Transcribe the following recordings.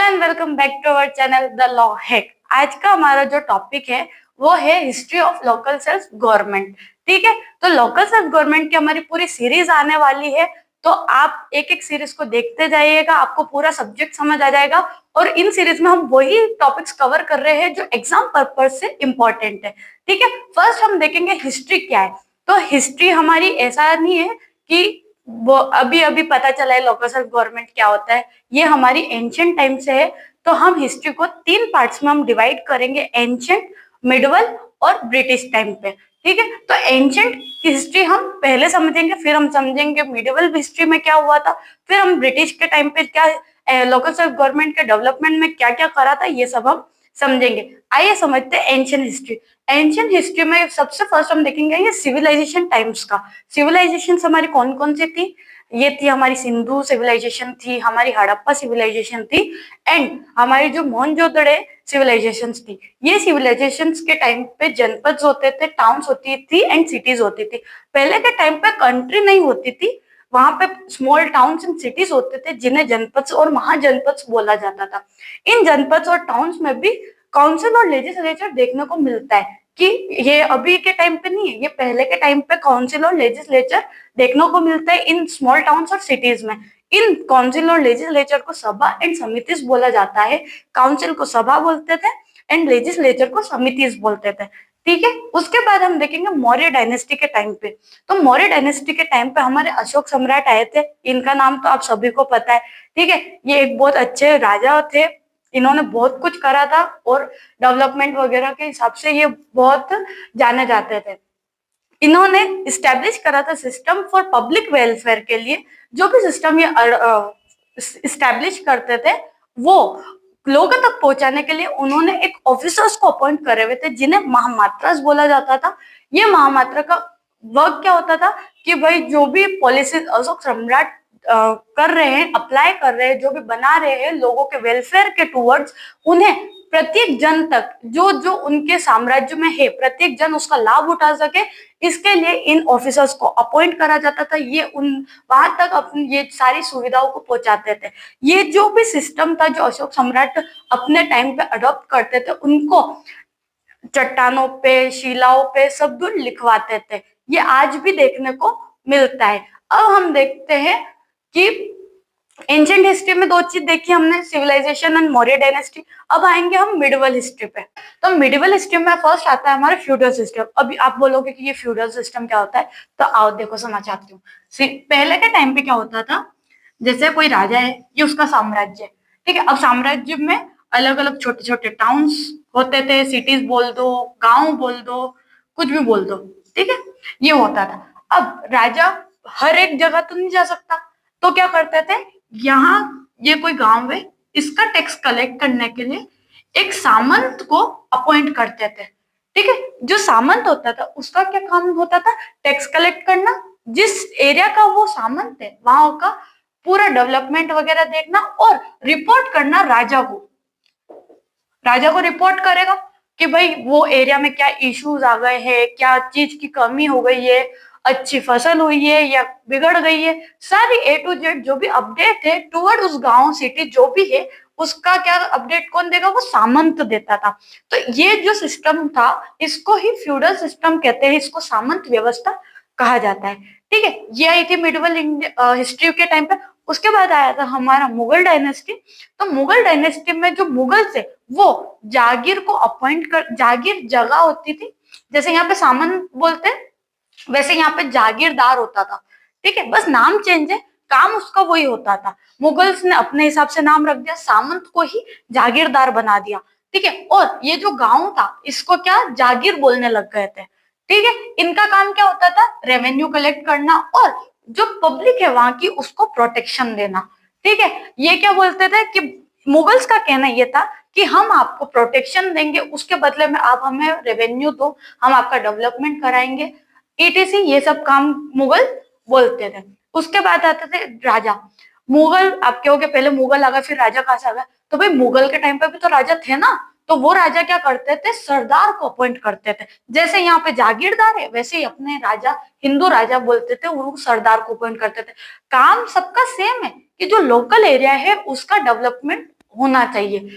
And welcome back to our channel The Law Hack. आज का हमारा जो टॉपिक है वो है history of local self government. ठीक है, तो लोकल सेल्फ गवर्नमेंट की हमारी पूरी सीरीज आने वाली है, तो आप एक एक सीरीज को देखते जाइएगा, आपको पूरा सब्जेक्ट समझ आ जाएगा। और इन सीरीज में हम वही टॉपिक्स कवर कर रहे हैं जो एग्जाम पर्पज से इम्पोर्टेंट है। ठीक है, फर्स्ट हम देखेंगे हिस्ट्री क्या है। तो हिस्ट्री हमारी ऐसा नहीं है कि वो अभी अभी पता चला है लोकल सेल्फ गवर्नमेंट क्या होता है, ये हमारी एंशियंट टाइम से है। तो हम हिस्ट्री को तीन पार्ट्स में हम डिवाइड करेंगे, एंशियंट, मिडवल और ब्रिटिश टाइम पे। ठीक है, तो एंशियंट की हिस्ट्री हम पहले समझेंगे, फिर हम समझेंगे मिडवल हिस्ट्री में क्या हुआ था, फिर हम ब्रिटिश के टाइम पे क्या लोकल सेल्फ गवर्नमेंट के डेवलपमेंट में क्या क्या करा था, ये सब हम समझेंगे। आइए समझते हैं एंशियंट हिस्ट्री। एंशियंट हिस्ट्री में सबसे फर्स्ट हम देखेंगे ये सिविलाइजेशन टाइम्स का। सिविलाइजेशन हमारी कौन कौन सी थी? ये थी हमारी सिंधु सिविलाइजेशन थी, हमारी हड़प्पा सिविलाइजेशन थी, एंड हमारी जो मोहनजोदड़ो सिविलाइजेशन थी। ये सिविलाइजेशन के टाइम पे जनपद होते थे, टाउन्स होती थी एंड सिटीज होती थी। पहले के टाइम पे कंट्री नहीं होती थी, वहां पे स्मॉल टाउन्स एंड सिटीज होते थे जिन्हें जनपद और महाजनपद बोला जाता था। इन जनपद और टाउन्स में भी काउंसिल और लेजिस्लेचर देखने को मिलता है कि ये अभी के टाइम पे नहीं है, ये पहले के टाइम पे काउंसिल और लेजिस्लेचर देखने को मिलता है इन स्मॉल टाउन्स और सिटीज में। इन काउंसिल और लेजिस्लेचर को सभा एंड समितिस बोला जाता है। काउंसिल को सभा बोलते थे एंड लेजिस्लेचर को समितिस बोलते थे। ठीक है, उसके बाद हम देखेंगे मौर्य डायनेस्टी के टाइम पे। तो मौर्य डायनेस्टी के टाइम पे हमारे अशोक सम्राट आए थे, इनका नाम तो आप सभी को पता है। ठीक है, ये एक बहुत अच्छे राजा थे, इन्होंने बहुत कुछ करा था और डेवलपमेंट वगैरह के हिसाब से ये बहुत जाने जाते थे। इन्होंने इस्टेब्लिश करा था सिस्टम फॉर पब्लिक वेलफेयर के लिए। जो भी सिस्टम ये इस्टेब्लिश करते थे वो लोगों तक पहुंचाने के लिए उन्होंने एक ऑफिसर्स को अपॉइंट करे हुए थे जिन्हें महामात्रास बोला जाता था। ये महामात्रा का वर्क क्या होता था कि भाई जो भी पॉलिसी अशोक सम्राट कर रहे हैं, अप्लाई कर रहे हैं, जो भी बना रहे हैं लोगों के वेलफेयर के टूवर्ड्स, उन्हें प्रत्येक जन तक जो जो उनके साम्राज्य में है प्रत्येक जन उसका लाभ उठा सके, इसके लिए इन ऑफिसर्स को अपॉइंट करा जाता था। ये उन वहां तक अपनी ये सारी सुविधाओं को पहुंचाते थे। ये जो भी सिस्टम था जो अशोक सम्राट अपने टाइम पे अडॉप्ट करते थे, उनको चट्टानों पे, शिलाओं पे सब लिखवाते थे। ये आज भी देखने को मिलता है। अब हम देखते हैं कि एंशिएंट हिस्ट्री में दो चीज देखी हमने, सिविलाइजेशन एंड मौर्य डायनेस्टी। अब आएंगे हम मिडिवल हिस्ट्री पे। तो मिडिवल हिस्ट्री में फर्स्ट आता है हमारा फ्यूडल सिस्टम। अभी आप बोलोगे कि ये फ्यूडल सिस्टम क्या होता है, तो आओ देखो समझाती हूँ। पहले के टाइम पे क्या होता था, जैसे कोई राजा है, ये उसका साम्राज्य है। ठीक है, अब साम्राज्य में अलग अलग छोटे छोटे टाउन्स होते थे, सिटीज बोल दो, गांव बोल दो, कुछ भी बोल दो। ठीक है, ये होता था। अब राजा हर एक जगह तो नहीं जा सकता, तो क्या करते थे, यहाँ ये कोई गांव है, इसका टैक्स कलेक्ट करने के लिए एक सामंत को अपॉइंट करते थे। ठीक है, जो सामंत होता था उसका क्या काम होता था, टैक्स कलेक्ट करना, जिस एरिया का वो सामंत है वहां का पूरा डेवलपमेंट वगैरह देखना और रिपोर्ट करना राजा को। राजा को रिपोर्ट करेगा कि भाई वो एरिया में क्या इश्यूज आ गए हैं, क्या चीज की कमी हो गई है, अच्छी फसल हुई है या बिगड़ गई है, सारी ए टू जेड जो भी अपडेट है टुवर्ड उस गांव सिटी जो भी है, उसका क्या अपडेट कौन देगा, वो सामंत देता था। तो ये जो सिस्टम था इसको ही फ्यूडल सिस्टम कहते हैं, इसको सामंत व्यवस्था कहा जाता है। ठीक है, ये आई थी मिडिवल हिस्ट्री के टाइम पे। उसके बाद आया था हमारा मुगल डायनेस्टी। तो मुगल डायनेस्टी में जो मुगल थे वो जागीर को अपॉइंट कर, जागीर जगह होती थी, जैसे यहाँ पे सामंत बोलते हैं वैसे यहाँ पे जागीरदार होता था। ठीक है, बस नाम चेंज है, काम उसका वही होता था। मुगल्स ने अपने हिसाब से नाम रख दिया, सामंत को ही जागीरदार बना दिया। ठीक है, और ये जो गांव था इसको क्या जागीर बोलने लग गए थे। ठीक है, इनका काम क्या होता था, रेवेन्यू कलेक्ट करना और जो पब्लिक है वहां की उसको प्रोटेक्शन देना। ठीक है, ये क्या बोलते थे कि मुगल्स का कहना ये था कि हम आपको प्रोटेक्शन देंगे, उसके बदले में आप हमें रेवेन्यू दो, हम आपका डेवलपमेंट कराएंगे, ईटीसी, ये सब काम मुगल बोलते थे। उसके बाद आते थे राजा। मुगल, आप कहोगे पहले मुगल आ गए फिर राजा कहां से आ गए, तो भाई मुगल के टाइम पे भी तो राजा थे ना। तो वो राजा क्या करते थे, सरदार को अपॉइंट करते थे। जैसे यहाँ पे जागीरदार है वैसे ही अपने राजा, हिंदू राजा बोलते थे, वो सरदार को अपॉइंट करते थे। काम सबका सेम है कि जो लोकल एरिया है उसका डेवलपमेंट होना चाहिए।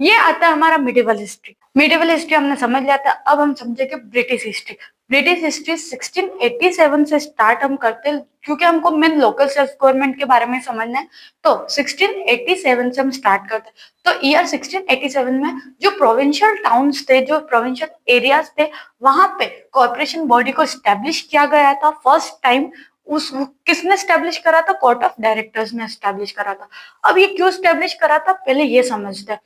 ये आता है हमारा मिडिवल हिस्ट्री। मिडिवल हिस्ट्री हमने समझ लिया था। अब हम समझेंगे ब्रिटिश हिस्ट्री। ब्रिटिश हिस्ट्री 1687 से स्टार्ट हम करते हैं, क्योंकि हमको मेन लोकल सेल्फ गवर्नमेंट के बारे में समझना है, तो 1687 से हम स्टार्ट करते हैं। तो ईयर 1687 में जो प्रोविंशियल टाउन्स थे, जो प्रोविंशियल एरियाज थे, वहां पे कॉर्पोरेशन बॉडी को स्टैब्लिश किया गया था फर्स्ट टाइम। उस किसने स्टैब्लिश करा था? कोर्ट ऑफ डायरेक्टर्स ने स्टैब्लिश करा था। अब ये क्यों स्टैब्लिश करा था, पहले ये समझते हैं।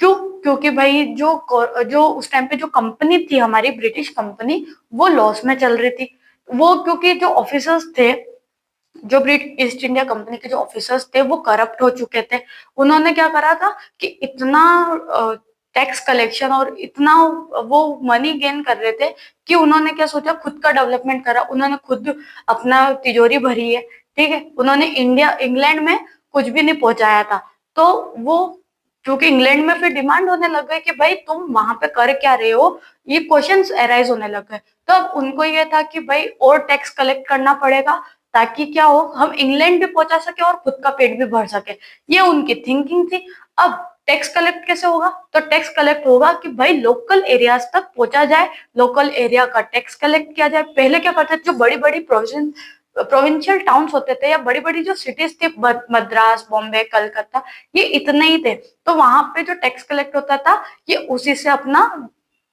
क्यों? क्योंकि भाई जो उस टाइम पे जो कंपनी थी हमारी, ब्रिटिश कंपनी, वो लॉस में चल रही थी। वो क्योंकि जो ऑफिसर्स थे, जो ब्रिटिश ईस्ट इंडिया कंपनी के जो ऑफिसर्स थे, वो करप्ट हो चुके थे। उन्होंने क्या करा था कि इतना टैक्स कलेक्शन और इतना वो मनी गेन कर रहे थे कि उन्होंने क्या सोचा, खुद का डेवलपमेंट करा। उन्होंने खुद अपना तिजोरी भरी है, ठीक है। उन्होंने इंग्लैंड में कुछ भी नहीं पहुंचाया था। तो वो, क्योंकि इंग्लैंड में फिर डिमांड होने लग गई कि भाई तुम वहां पे कर क्या रहे हो, ये क्वेश्चंस अराइज होने लग गए। तो अब उनको ये था कि भाई और टैक्स कलेक्ट करना पड़ेगा, ताकि क्या हो, हम इंग्लैंड भी पहुंचा सके और खुद का पेट भी भर सके। ये उनकी थिंकिंग थी। अब टैक्स कलेक्ट कैसे होगा? तो टैक्स कलेक्ट होगा कि भाई लोकल एरियाज तक पहुंचा जाए, लोकल एरिया का टैक्स कलेक्ट किया जाए। पहले क्या करते थे, जो बड़ी बड़ी प्रोविंशियल टाउन्स होते थे, या बड़ी बड़ी जो सिटीज थी, मद्रास, बॉम्बे, कलकत्ता, ये इतने ही थे। तो वहां पे जो टैक्स कलेक्ट होता था, ये उसी से अपना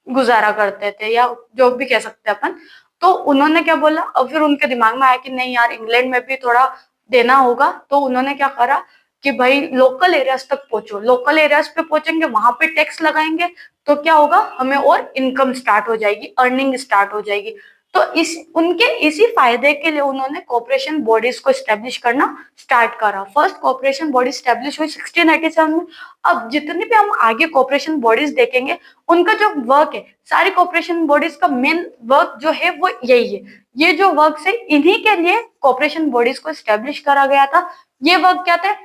गुजारा करते थे, या जो भी कह सकते हैं अपन। तो उन्होंने क्या बोला, अब फिर उनके दिमाग में आया कि नहीं यार, इंग्लैंड में भी थोड़ा देना होगा। तो उन्होंने क्या करा कि भाई लोकल एरियाज तक पहुंचो, लोकल एरियाज पे पहुंचेंगे, वहां पे टैक्स लगाएंगे, तो क्या होगा, हमें और इनकम स्टार्ट हो जाएगी, अर्निंग स्टार्ट हो जाएगी। तो इस उनके इसी फायदे के लिए उन्होंने कॉर्पोरेशन बॉडीज को स्टैब्लिश करना स्टार्ट करा। फर्स्ट कॉर्पोरेशन बॉडी स्टैब्लिश हुई 1687 में। अब जितनी भी हम आगे कॉर्पोरेशन बॉडीज देखेंगे, उनका जो वर्क है, सारी कॉर्पोरेशन बॉडीज का मेन वर्क जो है वो यही है। ये जो वर्क है, इन्हीं के लिए कॉर्पोरेशन बॉडीज को स्टैब्लिश करा गया था। ये वर्क क्या था?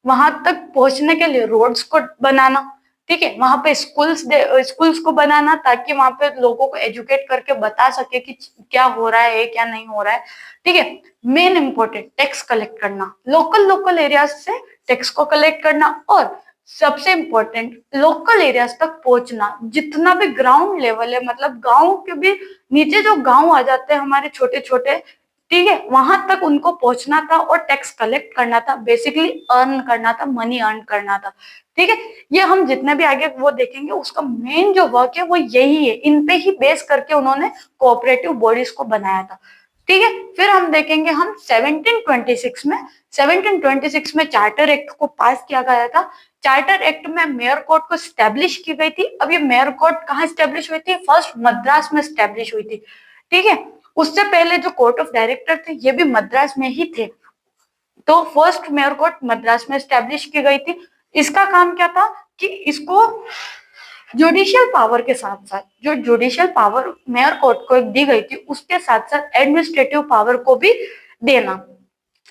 वहां तक पहुंचने के लिए रोड्स को बनाना, ठीक है, वहां पे स्कूल्स को बनाना, ताकि वहां पे लोगों को एजुकेट करके बता सके कि क्या हो रहा है, क्या नहीं हो रहा है, ठीक है। मेन इंपॉर्टेंट, टैक्स कलेक्ट करना, लोकल एरियाज से टैक्स को कलेक्ट करना, और सबसे इंपॉर्टेंट लोकल एरियाज तक पहुंचना। जितना भी ग्राउंड लेवल है, मतलब गांव के भी नीचे जो गांव आ जाते हैं हमारे छोटे छोटे, ठीक है, वहां तक उनको पहुंचना था और टैक्स कलेक्ट करना था, बेसिकली अर्न करना था, मनी अर्न करना था, ठीक है। ये हम जितने भी आगे वो देखेंगे, उसका मेन जो वर्क है वो यही है। इन पे ही बेस करके उन्होंने कोऑपरेटिव बॉडीज को बनाया था, ठीक है। फिर हम देखेंगे, हम 1726 में चार्टर एक्ट को पास किया गया था। चार्टर एक्ट में मेयर कोर्ट को स्टैब्लिश की गई थी। अब ये मेयर कोर्ट कहाँ स्टैब्लिश हुई थी? फर्स्ट मद्रास में स्टैब्लिश हुई थी, ठीक है। उससे पहले जो कोर्ट ऑफ डायरेक्टर थे, ये भी मद्रास में ही थे। तो फर्स्ट मेयर कोर्ट मद्रास में स्टैब्लिश की गई थी। इसका काम क्या था कि इसको जुडिशियल पावर के साथ साथ, जो जुडिशियल पावर मेयर कोर्ट को दी गई थी, उसके साथ साथ एडमिनिस्ट्रेटिव पावर को भी देना।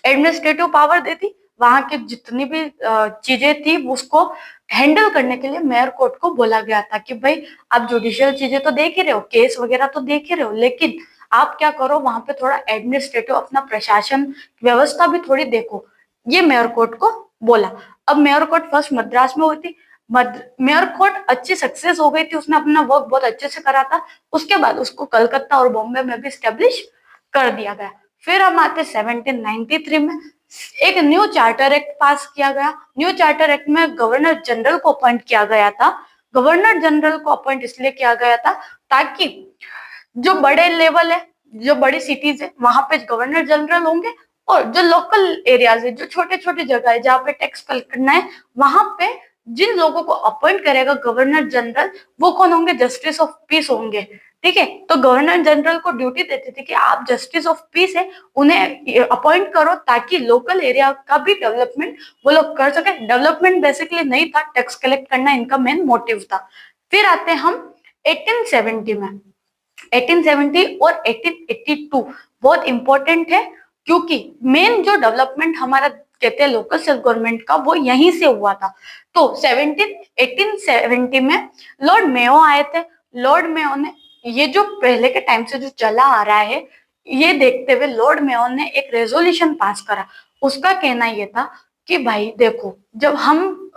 एडमिनिस्ट्रेटिव पावर देती, वहां की जितनी भी चीजें थी उसको हैंडल करने के लिए मेयर कोर्ट को बोला गया था कि भाई आप जुडिशियल चीजें तो देख ही रहे हो, केस वगैरह तो देख ही रहे हो, लेकिन आप क्या करो, वहां पे थोड़ा एडमिनिस्ट्रेटिव, अपना प्रशासन व्यवस्था भी थोड़ी देखो। ये मेयर कोर्ट को बोला। अब मेयर कोर्ट फर्स्ट मद्रास में हुई थी। मेयर कोर्ट अच्छी सक्सेस हो गई थी, उसने अपना वर्क बहुत अच्छे से करा था। उसके बाद उसको कलकत्ता और बॉम्बे में भी स्टेब्लिश कर दिया गया। फिर हम आते 1793 में, एक न्यू चार्टर एक्ट पास किया गया। न्यू चार्टर एक्ट में गवर्नर जनरल को अपॉइंट किया गया था। गवर्नर जनरल को अपॉइंट इसलिए किया गया था ताकि जो बड़े लेवल है, जो बड़ी सिटीज है, वहां पे गवर्नर जनरल होंगे, और जो लोकल एरियाज है, जो छोटे छोटे जगह है जहाँ पे टैक्स कलेक्ट करना है, वहां पे जिन लोगों को अपॉइंट करेगा गवर्नर जनरल, वो कौन होंगे? जस्टिस ऑफ पीस होंगे, ठीक है। तो गवर्नर जनरल को ड्यूटी देते थे कि आप जस्टिस ऑफ पीस है, उन्हें अपॉइंट करो, ताकि लोकल एरिया का भी डेवलपमेंट वो लोग कर सके। डेवलपमेंट बेसिकली नहीं था, टैक्स कलेक्ट करना इनका मेन मोटिव था। फिर आते हैं हम 1870 में। 1870 और 1882 बहुत इंपॉर्टेंट है, क्योंकि मेन जो डेवलपमेंट हमारा कहते हैं लोकल सेल्फ गवर्नमेंट का, वो यहीं से हुआ था। तो 1870 में लॉर्ड मेयो आए थे। लॉर्ड मेयो ने, ये जो पहले के टाइम से जो चला आ रहा है, ये देखते हुए लॉर्ड मेयो ने एक रेजोल्यूशन पास करा। उसका कहना ये था कि भाई देखो, जब हम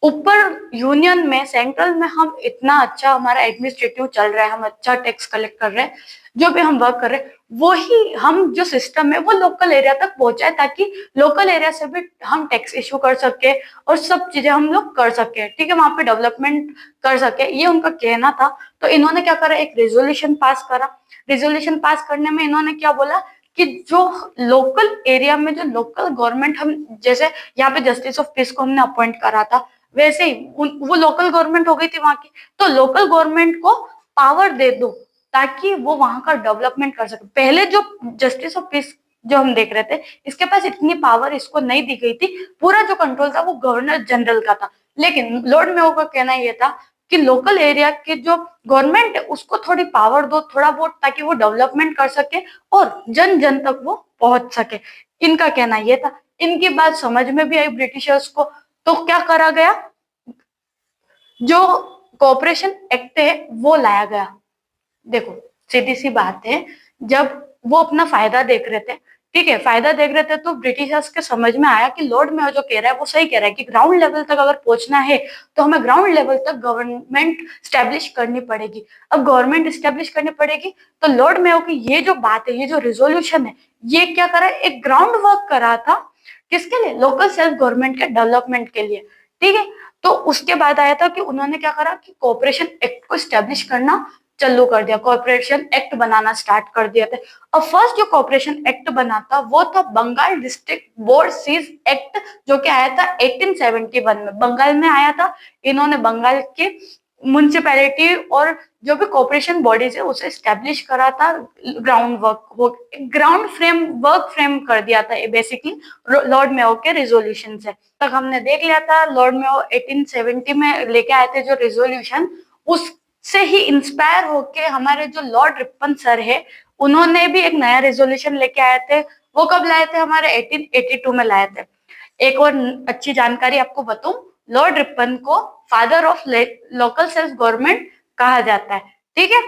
ऊपर यूनियन में, सेंट्रल में हम इतना अच्छा, हमारा एडमिनिस्ट्रेटिव चल रहा है, हम अच्छा टैक्स कलेक्ट कर रहे हैं, जो भी हम वर्क कर रहे हैं, वही हम जो सिस्टम है वो लोकल एरिया तक पहुंचाए, ताकि लोकल एरिया से भी हम टैक्स इशू कर सके और सब चीजें हम लोग कर सके, ठीक है, वहां पे डेवलपमेंट कर सके, ये उनका कहना था। तो इन्होंने क्या करा, एक रेजोल्यूशन पास करा। रेजोल्यूशन पास करने में इन्होंने क्या बोला कि जो लोकल एरिया में जो लोकल गवर्नमेंट, हम जैसे यहाँ पे जस्टिस ऑफ पीस को हमने अपॉइंट करा था, वैसे ही वो लोकल गवर्नमेंट हो गई थी वहां की, तो लोकल गवर्नमेंट को पावर दे दो ताकि वो वहां का डेवलपमेंट कर सके। पहले जो जस्टिस ऑफ पीस जो हम देख रहे थे, इसके पास इतनी पावर इसको नहीं दी गई थी, पूरा जो कंट्रोल था वो गवर्नर जनरल का था। लेकिन लॉर्ड मेयो का कहना ये था कि लोकल एरिया के जो गवर्नमेंट है उसको थोड़ी पावर दो, थोड़ा बहुत, ताकि वो डेवलपमेंट कर सके और जन जन तक वो पहुंच सके। इनका कहना ये था। इनकी बात समझ में भी आई ब्रिटिशर्स को, तो क्या करा गया, जो कोऑपरेशन एक्ट है वो लाया गया। देखो सीधी सी बात है, जब वो अपना फायदा देख रहे थे, ठीक है, फायदा देख रहे थे, तो ब्रिटिशर्स के समझ में आया कि लॉर्ड मेयो जो कह रहा है वो सही कह रहा है कि ग्राउंड लेवल तक अगर पहुंचना है तो हमें ग्राउंड लेवल तक गवर्नमेंट स्टैब्लिश करनी पड़ेगी। अब गवर्नमेंट स्टैब्लिश करनी पड़ेगी, तो लॉर्ड मेयो की ये जो बात है, ये जो रिजोल्यूशन है, ये क्या करा, एक ग्राउंड वर्क करा था, किसके लिए, लोकल सेल्फ गवर्नमेंट के डेवलपमेंट के लिए, ठीक है। तो उसके बाद आया था कि उन्होंने क्या करा कि कोऑपरेशन एक्ट को स्टैब्लिश करना चालू कर दिया, कॉर्पोरेशन एक्ट बनाना स्टार्ट कर दिया था। और फर्स्ट जो कॉर्पोरेशन एक्ट बना था वो था Bengal district board cess act, जो कि आया था 1871 में, बंगाल में आया था। इन्होंने बंगाल के म्युनिसिपैलिटी और जो भी कॉर्पोरेशन बॉडीज है उसे स्टैब्लिश करा था, ग्राउंड फ्रेम कर दिया था बेसिकली लॉर्ड मेयो के रिजोल्यूशन से। तक हमने देख लिया था, लॉर्ड मेयो 1870 में लेके आए थे जो रिजोल्यूशन, उस से ही इंस्पायर होके हमारे जो लॉर्ड रिपन सर है, उन्होंने भी एक नया रेजोल्यूशन लेके आए थे। वो कब लाए थे, हमारे 1882 में लाए थे। एक और अच्छी जानकारी आपको बताऊं, लॉर्ड रिपन को father of local self government कहा जाता है, ठीक है।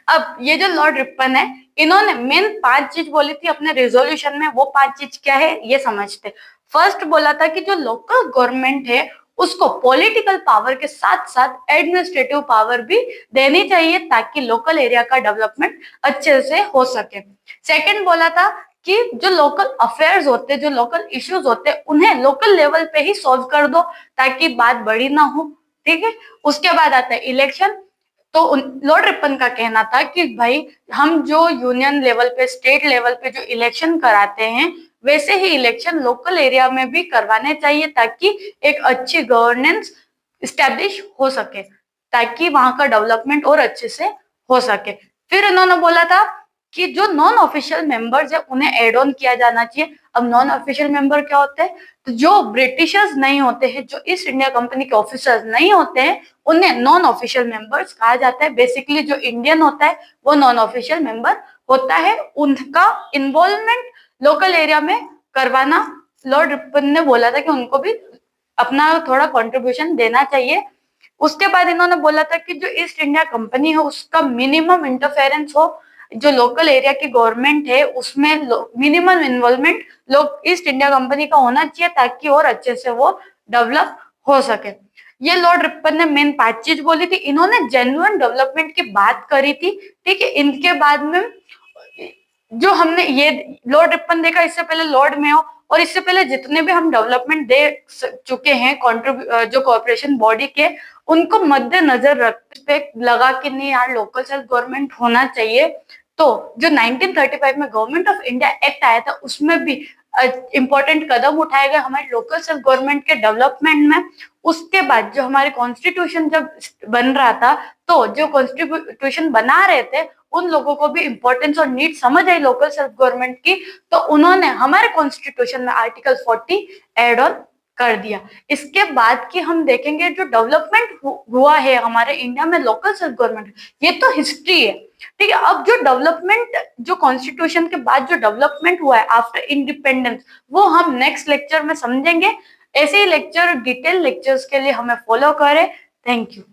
अब ये जो लॉर्ड रिपन है, इन्होंने मेन 5 चीज बोली थी अपने रेजोल्यूशन में। वो 5 चीज क्या है ये समझते। फर्स्ट बोला था कि जो लोकल गवर्नमेंट है उसको पॉलिटिकल पावर के साथ साथ एडमिनिस्ट्रेटिव पावर भी देनी चाहिए, ताकि लोकल एरिया का डेवलपमेंट अच्छे से हो सके। सेकंड बोला था कि जो लोकल अफेयर्स होते हैं, जो लोकल इश्यूज होते हैं, उन्हें लोकल लेवल पे ही सॉल्व कर दो ताकि बात बड़ी ना हो, ठीक है। उसके बाद आता है इलेक्शन। तो लॉर्ड रिपन का कहना था कि भाई हम जो यूनियन लेवल पे, स्टेट लेवल पे जो इलेक्शन कराते हैं, वैसे ही इलेक्शन लोकल एरिया में भी करवाने चाहिए, ताकि एक अच्छी गवर्नेंस स्टैब्लिश हो सके, ताकि वहां का डेवलपमेंट और अच्छे से हो सके। फिर उन्होंने बोला था कि जो नॉन ऑफिशियल मेंबर्स है उन्हें एड ऑन किया जाना चाहिए। अब नॉन ऑफिशियल मेंबर क्या होते हैं, तो जो ब्रिटिशर्स नहीं होते हैं, जो ईस्ट इंडिया कंपनी के ऑफिसर्स नहीं होते हैं, उन्हें नॉन ऑफिशियल मेंबर्स कहा जाता है। बेसिकली जो इंडियन होता है वो नॉन ऑफिशियल मेंबर होता है। उनका इन्वॉल्वमेंट लोकल एरिया में करवाना, लॉर्ड रिपन ने बोला था कि उनको भी अपना थोड़ा कंट्रीब्यूशन देना चाहिए। उसके बाद इन्होंने बोला था कि जो ईस्ट इंडिया कंपनी है उसका मिनिमम इंटरफेरेंस हो, जो लोकल एरिया की गवर्नमेंट है उसमें मिनिमम इन्वॉल्वमेंट लोग ईस्ट इंडिया कंपनी का होना चाहिए, ताकि और अच्छे से वो डेवलप हो सके। ये लॉर्ड रिपन ने मेन 5 चीज बोली थी। इन्होंने जेन्युइन डेवलपमेंट की बात करी थी, ठीक है। इनके बाद में जो हमने ये लॉर्ड रिपन देखा, इससे पहले लॉर्ड मेयो, और इससे पहले जितने भी हम डेवलपमेंट दे चुके हैं जो कॉर्पोरेशन बॉडी के, उनको मद्देनजर रखते लगा कि नहीं यार लोकल सेल्फ गवर्नमेंट होना चाहिए। तो जो 1935 में गवर्नमेंट ऑफ इंडिया एक्ट आया था, उसमें भी इंपॉर्टेंट कदम उठाए गए हमारे लोकल सेल्फ गवर्नमेंट के डेवलपमेंट में। उसके बाद जो हमारे कॉन्स्टिट्यूशन जब बन रहा था, तो जो कॉन्स्टिट्यूशन बना रहे थे उन लोगों को भी इंपॉर्टेंस और नीड समझ आई लोकल सेल्फ गवर्नमेंट की, तो उन्होंने हमारे कॉन्स्टिट्यूशन में आर्टिकल 40 एड ऑन कर दिया। इसके बाद की हम देखेंगे जो डेवलपमेंट हुआ है हमारे इंडिया में लोकल सेल्फ गवर्नमेंट, ये तो हिस्ट्री है, ठीक है। अब जो डेवलपमेंट, जो कॉन्स्टिट्यूशन के बाद जो डेवलपमेंट हुआ है आफ्टर इंडिपेंडेंस, वो हम नेक्स्ट लेक्चर में समझेंगे। ऐसे ही लेक्चर, डिटेल लेक्चर्स के लिए हमें फॉलो करें। Thank you.